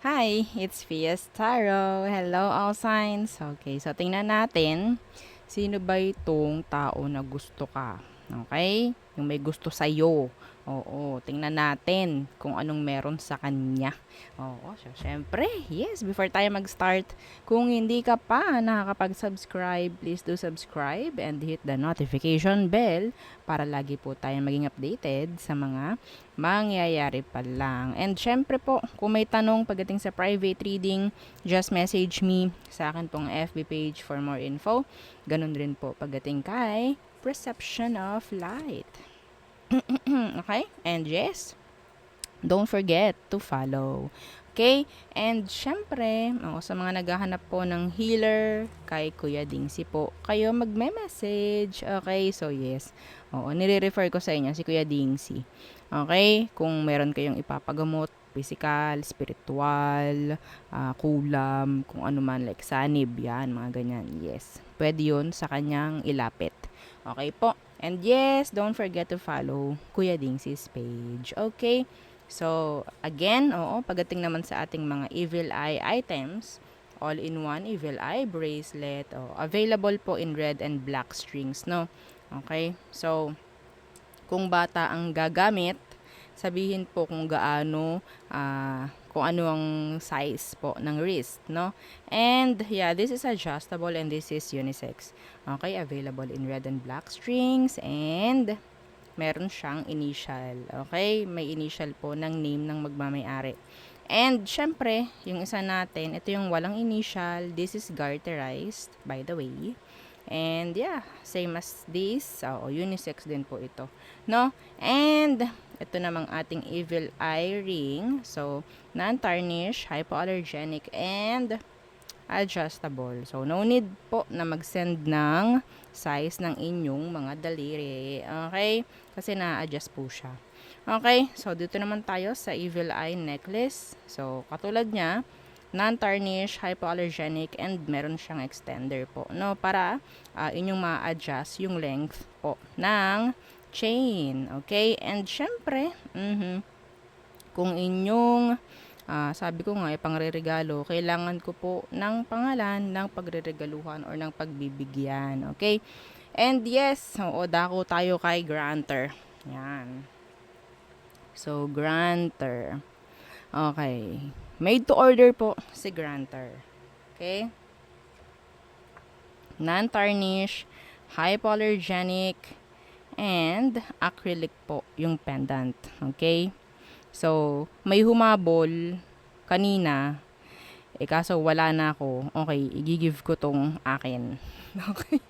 Hi, it's Fias Taro. Hello, all signs. Okay, so tingnan natin sino ba itong tao na gusto ka. Okay? Yung may gusto sa'yo. Oo, tingnan natin kung anong meron sa kanya. Oo, so syempre, yes, before tayo mag-start, kung hindi ka pa nakakapag-subscribe, please do subscribe and hit the notification bell para lagi po tayong maging updated sa mga mangyayari pa lang. And syempre po, kung may tanong pagdating sa private reading, just message me sa akin pong FB page for more info. Ganun rin po pagdating kay Perception of Light. Okay? And yes, don't forget to follow. Okay? And syempre, sa mga naghahanap po ng healer, kay Kuya Dingsi po, kayo magme-message. Okay? So yes. Oo, nire-refer ko sa inyo si Kuya Dingsi. Okay? Kung meron kayong ipapagamot, physical, spiritual, kulam, kung ano man, like sanib, yan, mga ganyan. Yes. Pwede yun sa kanyang ilapit. Okay po? And yes, don't forget to follow Kuya Dingsi's page. Okay? So, again, pagdating naman sa ating mga evil eye items, all-in-one evil eye bracelet, available po in red and black strings, no? Okay? So, kung bata ang gagamit, sabihin po kung ano ang size po ng wrist, no? And yeah, this is adjustable and this is unisex. Okay, available in red and black strings and meron siyang initial. Okay, may initial po ng name ng magmamayari. And syempre, yung isa natin, ito yung walang initial. This is garterized, by the way. And yeah, same as this. Unisex din po ito. No? And ito namang ating evil eye ring. So, non-tarnish, hypoallergenic, and adjustable. So, no need po na mag-send ng size ng inyong mga daliri. Okay? Kasi na-adjust po siya. Okay? So, dito naman tayo sa evil eye necklace. So, katulad niya, non-tarnish, hypoallergenic, and meron siyang extender po, no? Para inyong ma-adjust yung length po ng chain. Okay? And syempre, kung inyong sabi ko nga, pangreregalo, kailangan ko po ng pangalan ng pagreregaluhan or ng pagbibigyan. Okay? And yes, dako tayo kay granter. Yan. So, granter. Okay. Made to order po si granter. Okay? Non-tarnish, hypoallergenic, and acrylic po yung pendant. Okay? So, may humabol kanina, kaso wala na ako. Okay, i-give ko tong akin. Okay?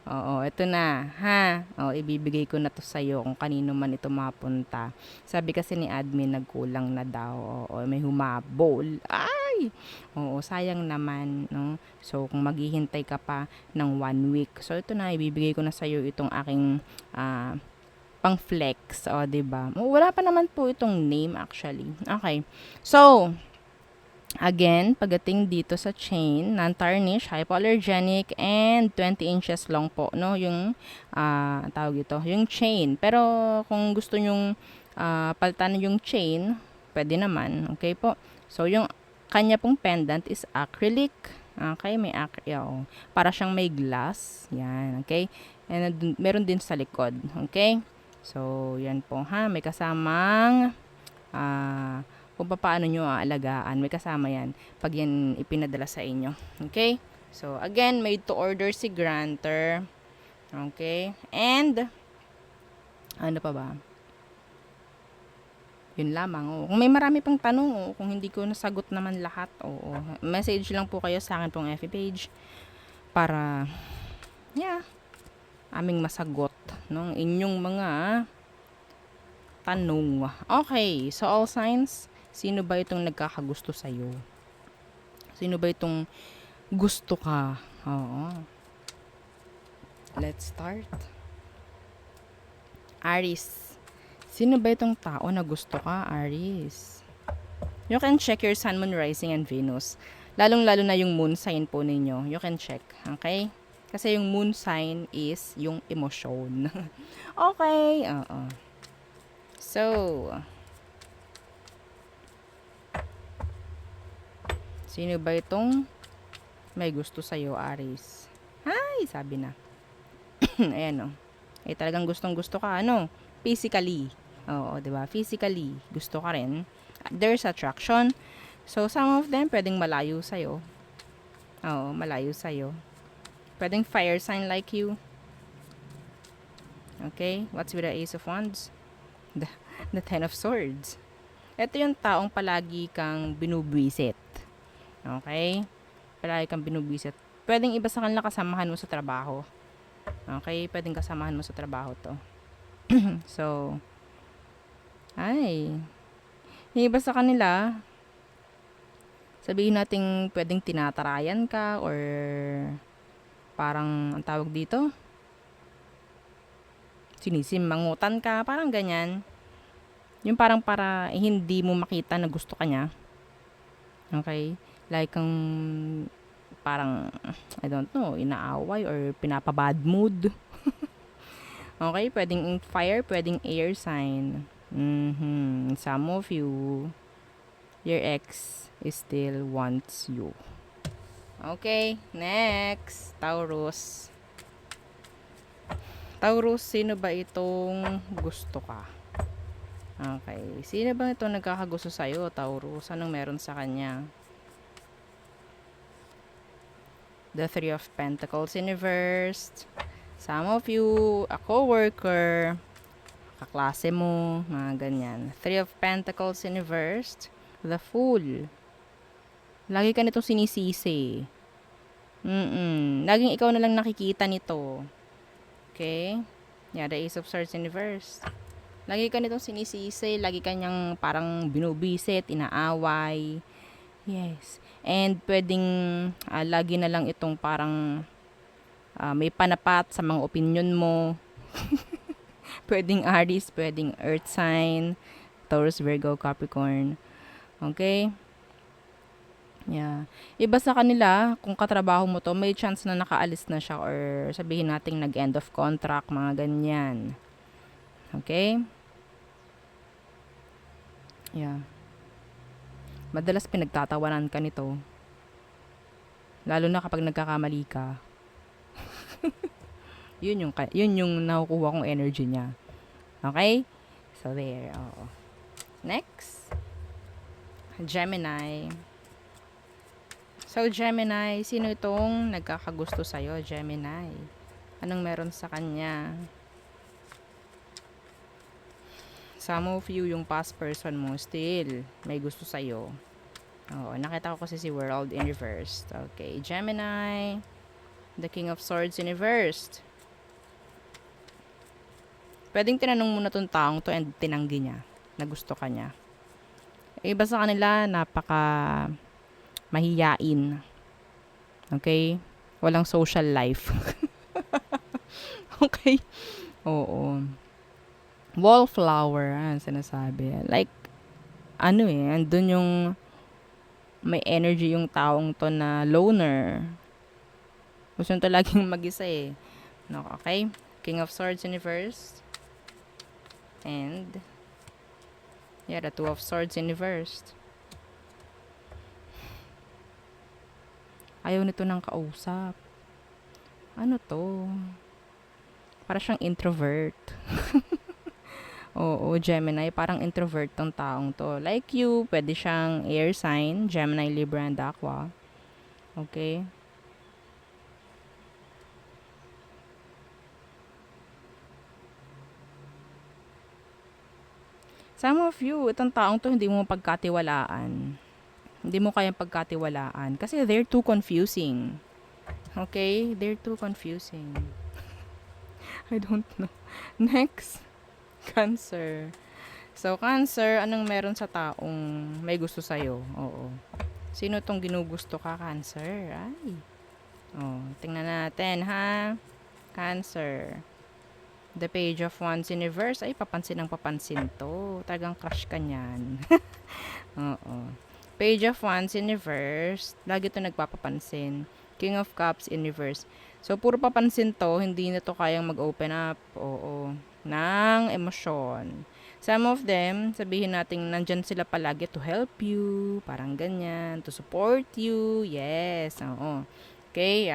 Oo, ito na, ha? Ibibigay ko na to sa'yo kung kanino man ito mapunta. Sabi kasi ni admin, nagkulang na daw. May humabol. Ay! Oo, sayang naman, no? So, kung maghihintay ka pa ng 1 week. So, ito na, ibibigay ko na sa'yo itong aking pang flex, 'di ba? Wala pa naman po itong name actually. Okay. So, again, pagdating dito sa chain, non-tarnish, hypoallergenic, and 20 inches long po, no? Yung, tawag ito, yung chain. Pero, kung gusto nyong palitan yung chain, pwede naman. Okay po? So, yung kanya pong pendant is acrylic. Okay, may para siyang may glass. Yan, okay? And meron din sa likod. Okay? So, yan po ha. May kasamang kung paano nyo aalagaan. May kasama yan pag yan ipinadala sa inyo. Okay? So, again, made to order si granter. Okay? And, ano pa ba? Yun lamang. Kung may marami pang tanong, kung hindi ko nasagot naman lahat, message lang po kayo sa akin pong FB page para, yeah, aming masagot ng inyong mga tanong. Okay, so all signs, sino ba itong nagkakagusto sa'yo? Sino ba itong gusto ka? Oo. Let's start. Aries. Sino ba itong tao na gusto ka, Aries? You can check your sun, moon, rising, and Venus. Lalong-lalo na yung moon sign po ninyo. You can check. Okay? Kasi yung moon sign is yung emosyon. Okay. So, Sino ba itong may gusto sa'yo, Aries? Ay, sabi na. Ayan, oh. Eh, talagang gustong-gusto ka, ano? Physically. Oo, 'di ba? Physically, gusto ka rin. There's attraction. So, some of them pwedeng malayo sa'yo. Oo, malayo sa'yo. Pwedeng fire sign like you. Okay? What's with the Ace of Wands? The, the Ten of Swords. Ito yung taong palagi kang binubwisit. Okay? Palagi kang binubwisit. Pwedeng iba sa kanila kasamahan mo sa trabaho. Okay? Pwedeng kasamahan mo sa trabaho to. So, ay, yung iba sa kanila, sabihin natin pwedeng tinatarayan ka or parang, ang tawag dito, sinisimangutan ka, parang ganyan. Yung parang para hindi mo makita na gusto ka niya. Okay? Like kang parang, I don't know, inaaway or pinapabad mood. Okay? Pwedeng fire, pwedeng air sign. Some of you, your ex still wants you. Okay, next. Taurus. Taurus, sino ba itong gusto ka? Okay, sino ba itong nagkakagusto sa'yo, Taurus? Anong meron sa kanya? The Three of Pentacles in reverse. Some of you, a co-worker, kaklase mo, mga ganyan. Three of Pentacles in reverse. The Fool. Lagi ka nitong sinisisi. Laging ikaw na lang nakikita nito. Okay? Yeah, the Ace of Swords in reverse. Lagi ka nitong sinisisi, lagi ka niyang parang binubisit, inaaway. Yes. And pwedeng lagi na lang itong parang may panapat sa mga opinion mo. Pwedeng Aries, pwedeng Earth sign, Taurus, Virgo, Capricorn. Okay? Yeah. Iba sa kanila, kung katrabaho mo to, may chance na nakaalis na siya or sabihin natin nag-end of contract, mga ganyan. Okay? Yeah. Madalas pinagtatawanan ka nito. Lalo na kapag nagkakamali ka. yun yung nakukuha kong energy niya. Okay? So there, oo. Next. Gemini. So, Gemini, sino itong nagkakagusto sa'yo, Gemini? Anong meron sa kanya? Some of you, yung past person mo, still, may gusto sa'yo. Oo, nakita ko kasi si World in reverse. Okay, Gemini, the King of Swords in reverse. Pwedeng tinanong mo na tong taong to and tinanggi niya na gusto ka niya. Iba sa kanila, napaka mahiyain. Okay? Walang social life. Okay? Oo. Wallflower, sinasabi. Like, andun yung may energy yung taong to na loner. Gusto nito laging mag-isa eh. No, okay? King of Swords in reverse. And, yeah, the Two of Swords in reverse. Ayaw nito ng kausap. Ano to? Para siyang introvert. Oo, Gemini. Parang introvert tong taong to. Like you, pwede siyang air sign. Gemini, Libra, and Aqua. Okay? Some of you, itong taong to hindi mo pagkatiwalaan. Hindi mo kayang pagkatiwalaan. Kasi they're too confusing. Okay? They're too confusing. I don't know. Next. Cancer. So, Cancer, anong meron sa taong may gusto sa'yo? Oo. Sino tong ginugusto ka, Cancer? Ay. Oh, tingnan natin, ha? Cancer. The Page of Wands in reverse. Ay, papansin to. Talagang crush ka niyan. Oo. Page of Wands in reverse. Lagi to nagpapapansin. King of Cups in reverse. So, puro papansin to. Hindi na to kayang mag-open up. Oo. Ng emosyon. Some of them, sabihin natin, nandyan sila palagi to help you, parang ganyan, to support you, yes, oo. Okay,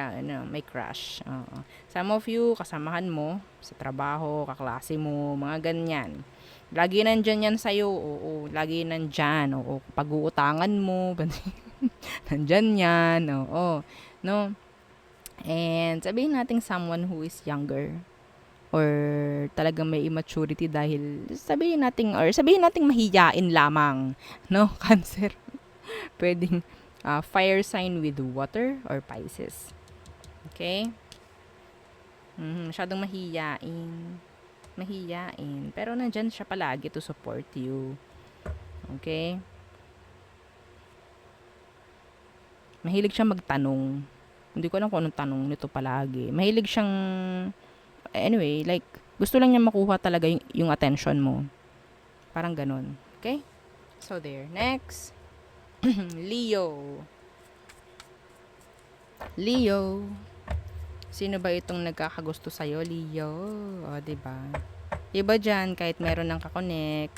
may crush. Oo. Some of you, kasamahan mo sa trabaho, kaklase mo, mga ganyan. Lagi nandyan yan sa'yo, oo, lagi nandyan, oo, pag-uutangan mo, nandyan yan, oo, no? And sabihin natin someone who is younger, or talagang may immaturity dahil sabihin nating mahiyain lamang, no? Cancer. Pwedeng fire sign with water or Pisces. Okay? Masyadong mahiyain. Mahiyain. Pero nandyan siya palagi to support you. Okay? Mahilig siya magtanong. Hindi ko alam kung anong tanong nito palagi. Mahilig siyang, anyway, like, gusto lang niya makuha talaga yung attention mo. Parang ganun. Okay? So, there. Next. Leo. Leo. Sino ba itong nagkakagusto sa'yo, Leo? O, diba? Iba dyan, kahit meron ng kakonek.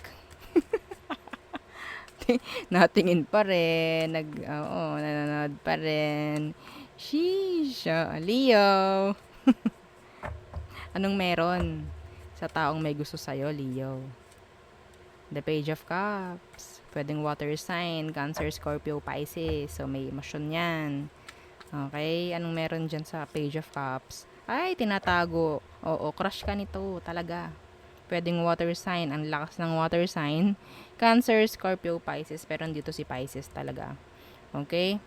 Natingin pa rin. Nanonood pa rin. Sheesh. Leo. Anong meron sa taong may gusto sa'yo, Leo? The Page of Cups. Pwedeng water sign, Cancer, Scorpio, Pisces. So, may emosyon yan. Okay? Anong meron dyan sa Page of Cups? Ay, tinatago. Oo, crush ka nito. Talaga. Pwedeng water sign. Ang lakas ng water sign. Cancer, Scorpio, Pisces. Pero dito si Pisces talaga. Okay?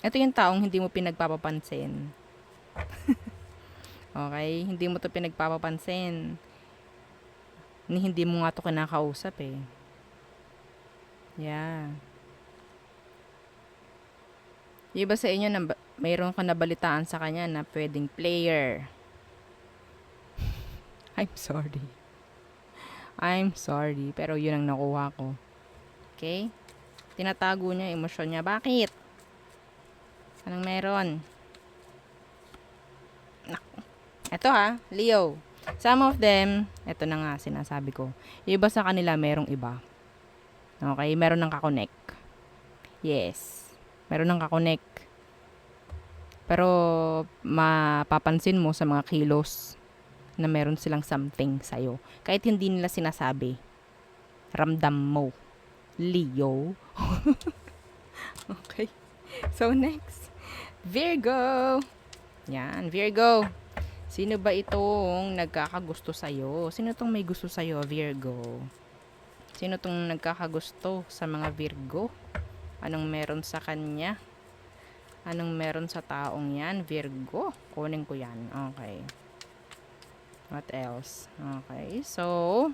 Ito yung taong hindi mo pinagpapapansin. Okay? Hindi mo to pinagpapapansin. Hindi mo nga to kinakausap eh. Yeah. Yung iba sa inyo, mayroon ka nabalitaan sa kanya na pwedeng player. I'm sorry. Pero yun ang nakuha ko. Okay? Tinatago niya, emosyon niya. Bakit? Anong meron? Ito Leo. Some of them, ito na nga sinasabi ko. Yung iba sa kanila, merong iba. Okay? Meron ng kakonek. Yes. Meron ng kakonek. Pero, mapapansin mo sa mga kilos na meron silang something sa'yo. Kahit hindi nila sinasabi. Ramdam mo. Leo. Okay. So, next. Virgo. Yan, Virgo. Sino ba itong nagkakagusto sa'yo? Sino itong may gusto sa'yo, Virgo? Sino itong nagkakagusto sa mga Virgo? Anong meron sa kanya? Anong meron sa taong yan, Virgo? Kunin ko yan. Okay. What else? Okay. So,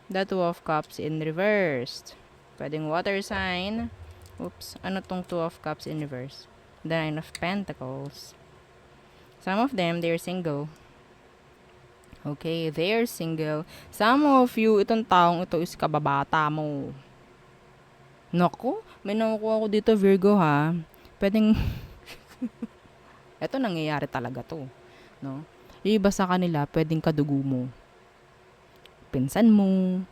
the Two of Cups in reversed. Pwedeng water sign. Oops. Ano tong Two of Cups in reverse? The Nine of Pentacles. Some of them, they're single. Okay, they're single. Some of you, itong taong ito is kababata mo. Naku, may nakukuha ko dito, Virgo Pwedeng, ito nangyayari talaga to. No? Yung iba sa kanila, pwedeng kadugo mo. Pinsan mo.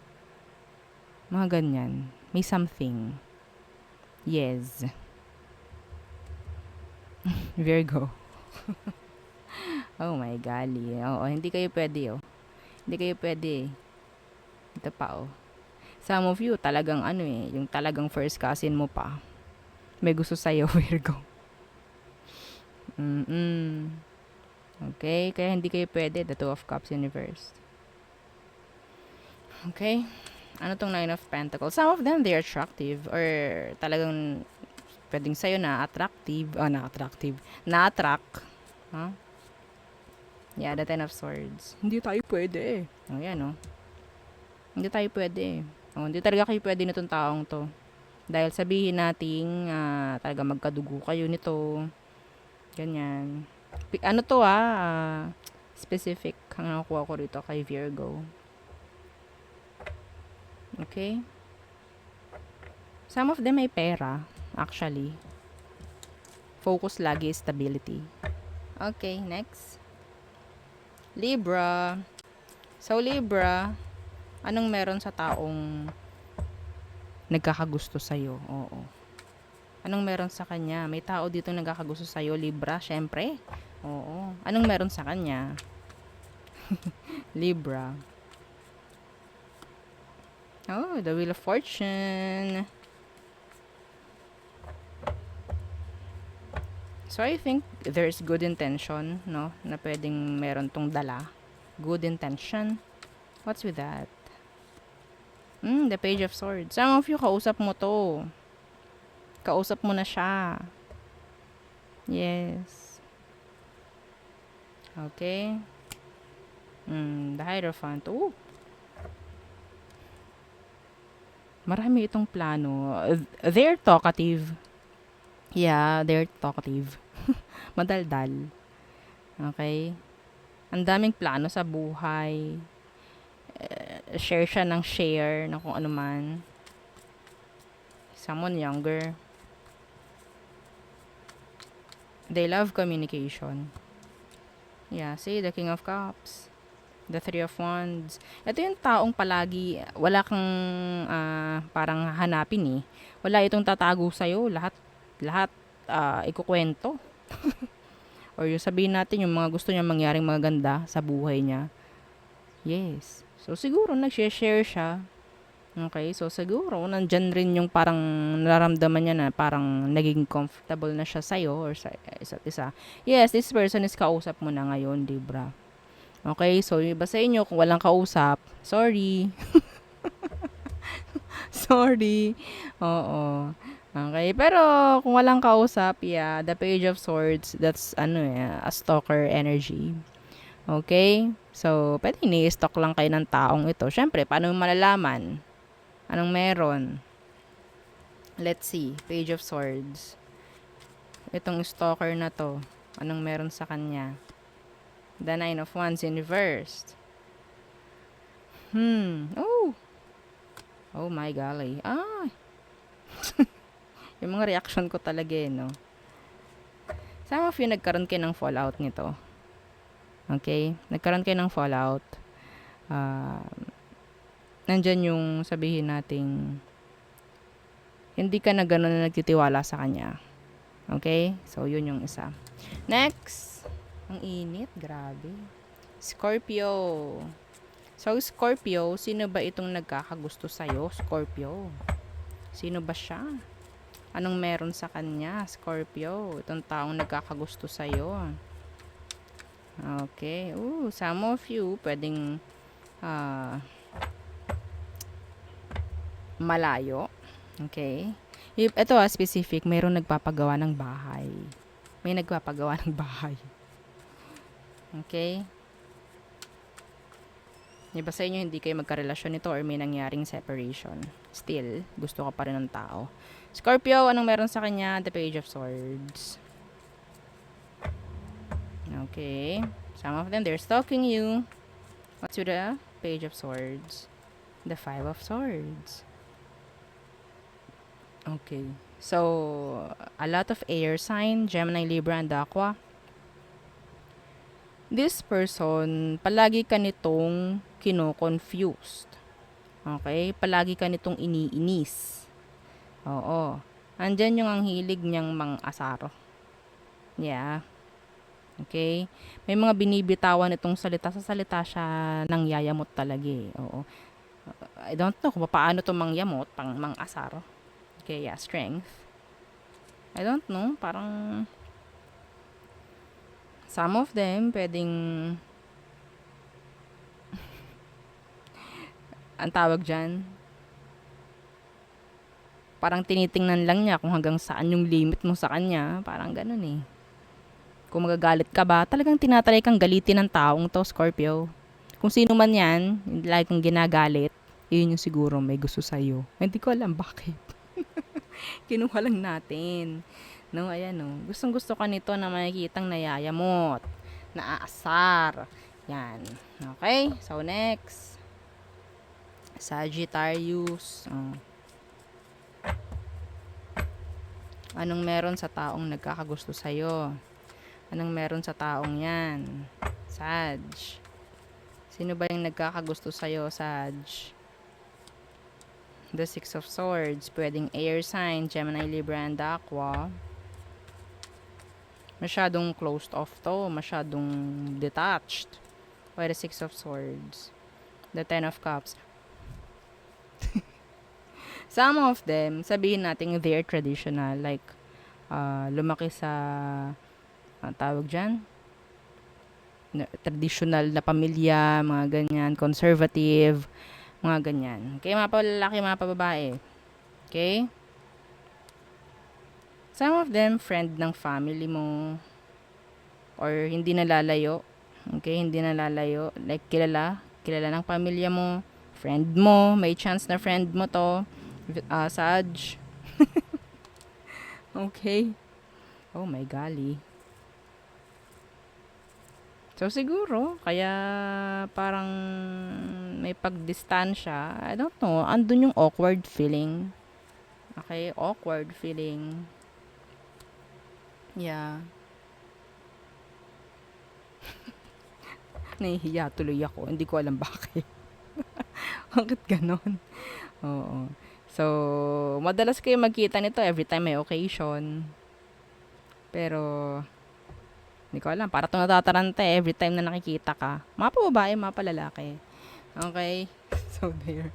Mga ganyan. May something. Yes. Virgo. Oh my golly. Oo, hindi kayo pwede Hindi kayo pwede. Ito pa Some of you talagang yung talagang first cousin mo pa. May gusto sa'yo, Virgo. Okay, kaya hindi kayo pwede. The Two of Cups in reverse. Okay. Ano tong Nine of Pentacles? Some of them, they're attractive. Or talagang pwedeng sa'yo na-attractive. Na-attract. Huh? Yeah, the Ten of Swords. Hindi tayo pwede yan Hindi tayo pwede hindi talaga kayo pwede nitong taong to. Dahil sabihin nating talaga magkadugo kayo nito. Ganyan. Ano to specific ang nakuha ko rito kay Virgo. Okay? Some of them may pera, actually. Focus lagi is stability. Okay, next. Libra. So, Libra, anong meron sa taong nagkakagusto sa'yo? Oo. Anong meron sa kanya? May tao dito nagkakagusto sa'yo, Libra, syempre. Oo. Anong meron sa kanya? Libra. Oh, the Wheel of Fortune. So, I think there's good intention, no? Na pwedeng meron tong dala. Good intention. What's with that? The Page of Swords. Some of you, kausap mo to. Kausap mo na siya. Yes. Okay. The Hierophant. Oh. Marami itong plano. They're talkative. Yeah, they're talkative. Madaldal. Okay? Ang daming plano sa buhay. Share siya ng share na kung ano man. Someone younger. They love communication. Yeah, see, the King of Cups. The Three of Wands. Ito yung taong palagi, wala kang parang hanapin eh. Wala itong tatago sa'yo. Lahat ikukwento. Or yung sabihin natin yung mga gusto niya mangyaring magaganda sa buhay niya. Yes. So, siguro nag-share siya. Okay, so siguro nandyan rin yung parang nararamdaman niya na parang naging comfortable na siya sa'yo or sa isa't isa. Yes, this person is kausap mo na ngayon, Libra. Okay, so iba sa inyo kung walang kausap, sorry. Sorry. Oo. Okay, pero kung walang kausap, yeah, the Page of Swords, that's a stalker energy. Okay? So, pwede ni-stalk lang kayo ng taong ito. Syempre, paano mo malalaman? Anong meron? Let's see. Page of Swords. Itong stalker na to. Anong meron sa kanya? The Nine of Wands in reversed. Oh. Oh my golly. Yung mga reaction ko talaga no. Some of you nagkaroon kayo ng fallout nito. Okay? Nagkaroon kayo ng fallout. Nandyan yung sabihin nating hindi ka na gano'n na nagtitiwala sa kanya. Okay? So, yun yung isa. Next. Ang init. Grabe. Scorpio. So, Scorpio, sino ba itong nagkakagusto sa'yo? Scorpio. Sino ba siya? Anong meron sa kanya? Scorpio. Itong taong nagkakagusto sa'yo. Okay. Some of you, pwedeng malayo. Okay. Ito specific, mayroong nagpapagawa ng bahay. May nagpapagawa ng bahay. Okay. Iba sa inyo, hindi kayo magkarelasyon nito or may nangyaring separation. Still, gusto ka pa rin ng tao. Scorpio, anong meron sa kanya? The Page of Swords. Okay. Some of them, they're stalking you. What's with the Page of Swords? The Five of Swords. Okay. So, a lot of air sign, Gemini, Libra, and Aqua. This person, palagi ka nitong kino-confused. Okay? Palagi ka nitong iniinis. Oo. Andyan yung ang hilig niyang mang-asar. Yeah. Okay? May mga binibitawan itong salita. Sa salita siya nang yayamot talaga eh. Oo. I don't know kung paano to mangyamot, pang mang-asar. Okay, yeah, strength. I don't know, parang some of them pwedeng ang tawag dyan, parang tinitingnan lang niya kung hanggang saan yung limit mo sa kanya. Parang ganun eh. Kung magagalit ka ba, talagang tinatry kang galitin ng taong to, Scorpio. Kung sino man yan, like kang ginagalit, yun yung siguro may gusto sa'yo. Hindi ko alam bakit. Kinuha lang natin. No, ayan no. Gustong gusto ka nito na makikitang nayayamot, naaasar. Yan. Okay? So, next. Sagittarius. Anong meron sa taong nagkakagusto sa'yo? Anong meron sa taong yan? Sag. Sino ba yung nagkakagusto sa'yo, Sag? The Six of Swords. Pwedeng air sign, Gemini, Libra, and Aqua. Masyadong closed off to. Masyadong detached. By the Six of Swords. The Ten of Cups. Some of them, sabihin natin they're traditional. Like, lumaki sa, tawag dyan? Traditional na pamilya, mga ganyan. Conservative, mga ganyan. Okay, mga palalaki, mga pababae. Okay? Some of them, friend ng family mo. Or hindi nalalayo. Okay, hindi nalalayo. Like, kilala ng pamilya mo. Friend mo. May chance na friend mo to. Sag. Okay. Oh my golly. So, siguro, kaya parang may pagdistansya. I don't know. Andun yung awkward feeling. Okay, awkward feeling. Yeah. Nahihiya tuloy ako. Hindi ko alam bakit. Bakit ganon? Oo. So, madalas kayo magkita nito every time may occasion. Pero, hindi ko alam. Para itong natataranta every time na nakikita ka. Mga pa babae, mga pa lalaki. Okay? So, there.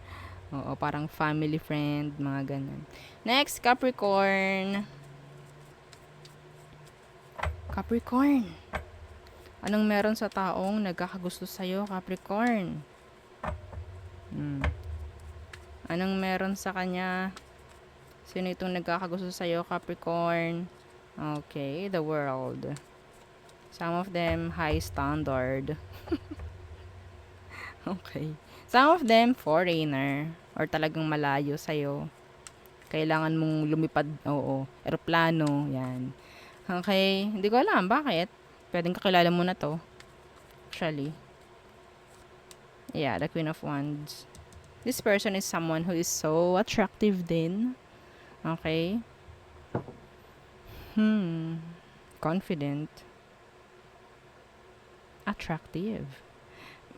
Oo, parang family friend, mga ganyan. Next, Capricorn. Capricorn. Anong meron sa taong nagkakagusto sa'yo, Capricorn? Anong meron sa kanya? Sino itong nagkakagusto sa'yo, Capricorn? Okay, the world. Some of them, high standard. Okay. Some of them, foreigner. Or talagang malayo sa'yo. Kailangan mong lumipad, oo, eroplano, yan. Okay, hindi ko alam, bakit? Pwedeng kakilala mo na to. Actually. Yeah, the Queen of Wands. This person is someone who is so attractive din. Okay. Confident. Attractive.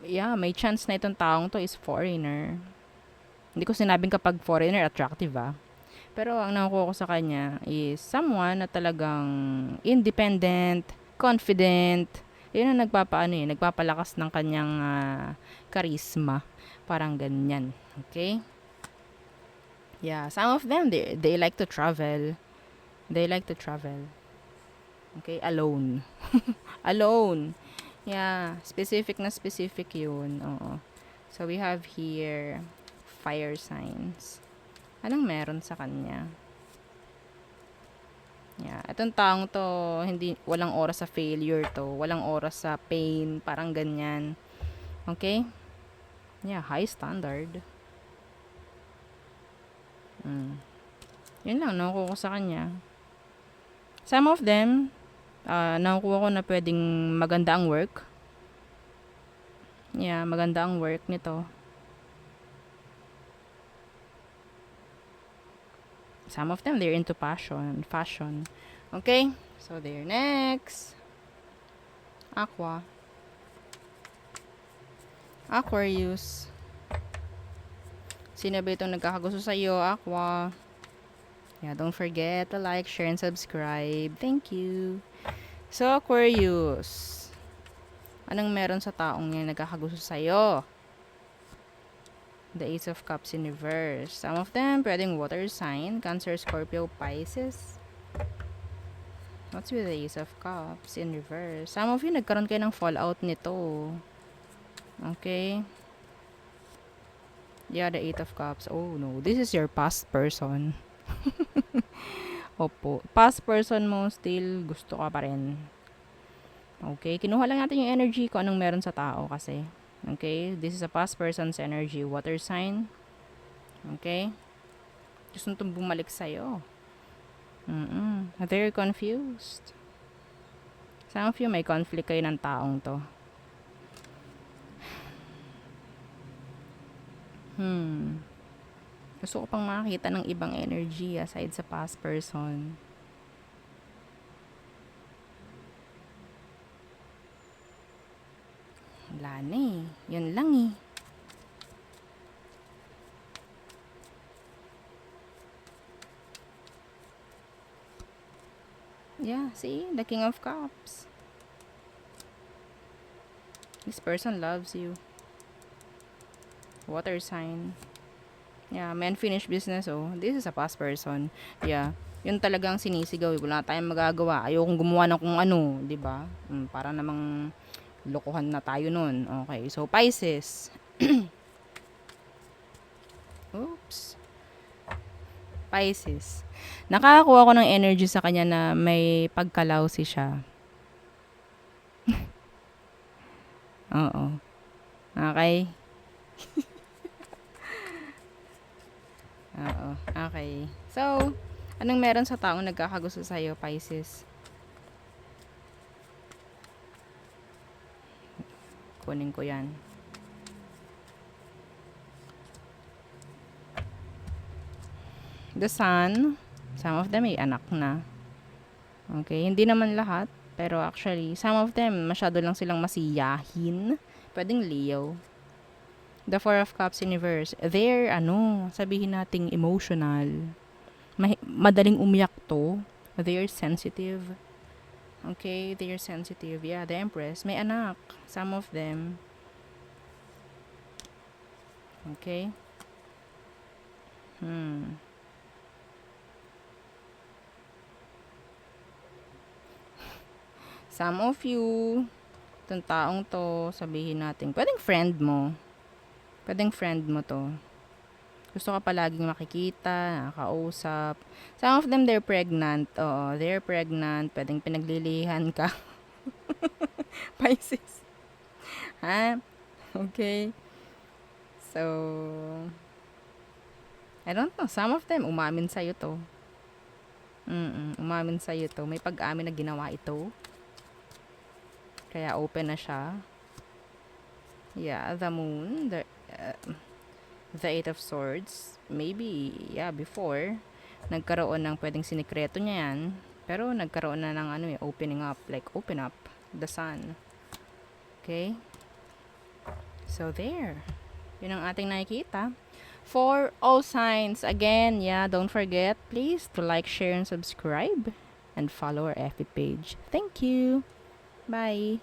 Yeah, may chance na itong taong to is foreigner. Hindi ko sinabing kapag foreigner, attractive Pero ang nakukuha ko sa kanya is someone na talagang independent, confident. Yun ang nagpapalakas ng kanyang charisma. Parang ganyan. Okay? Yeah, some of them, they like to travel. They like to travel. Okay, alone. Alone. Yeah, specific yun. Oo. So, we have here, fire signs. Anong meron sa kanya? Yeah, itong taong to, walang oras sa failure to. Walang oras sa pain. Parang ganyan. Okay? Yeah, high standard. Yun lang, nakukuha ko sa kanya. Some of them, nakukuha ko na pwedeng maganda ang work. Yeah, maganda ang work nito. Some of them, they're into fashion. Okay? So, there. Next. Aqua. Aquarius. Sino ba itong nagkakagusto sa'yo, Aqua? Yeah, don't forget to like, share, and subscribe. Thank you. So, Aquarius. Anong meron sa taong yan nagkakagusto sa'yo? The Ace of Cups in reverse. Some of them, pwedeng water sign. Cancer, Scorpio, Pisces. What's with the Ace of Cups in reverse? Some of you, nagkaroon kayo ng fallout nito. Okay? Yeah, the Eight of Cups. Oh, no. This is your past person. Opo. Past person mo, still gusto ka pa rin. Okay? Kinuha lang natin yung energy ko anong meron sa tao kasi. Okay? This is a past person's energy. Water sign. Okay? Gusto nitong bumalik sa'yo. Very confused. Some of you, may conflict kayo ng taong to. Gusto ko pang makakita ng ibang energy aside sa past person. Wala Wala na eh. Yun lang eh. Yeah, see? The King of Cups. This person loves you. Water sign. Yeah, may unfinished business, oh. This is a past person. Yeah. Yun talagang sinisigaw. Wala tayong magagawa. Ayokong gumawa ng kung ano, 'di ba? Para namang lokohan na tayo nun. Okay. So, Pisces. Oops. Pisces. Nakakakuha ko ng energy sa kanya na may pagkalawsi siya. Oo. Okay. Oo. Okay. So, anong meron sa taong nagkakagusto sa'yo, Pisces? Kunin ko yan. The Sun. Some of them may anak na. Okay. Hindi naman lahat. Pero actually, some of them, masyado lang silang masiyahin. Pwedeng Leo. The Four of Cups universe. They're, sabihin nating emotional. Madaling umiyak to. They're sensitive. Okay, they're sensitive. Yeah, the Empress. May anak. Some of them. Okay. Some of you, itong taong to, sabihin natin, pwedeng friend mo. Pwedeng friend mo to. Gusto ka palaging makikita, nakakausap. Some of them, they're pregnant. Oo, they're pregnant. Pwedeng pinaglilihan ka. Pisces. Ha? Okay. So, I don't know. Some of them, umamin sa'yo to. Umamin sa'yo to. May pag-amin na ginawa ito. Kaya open na siya. Yeah, the moon. The Eight of Swords. Maybe, yeah, before, nagkaroon ng pwedeng sinikreto niya yan. Pero nagkaroon na ng opening up. Like, open up. The Sun. Okay? So, there. Yun ang ating nakikita. For all signs, again, yeah, don't forget, please, to like, share, and subscribe. And follow our FB page. Thank you. Bye.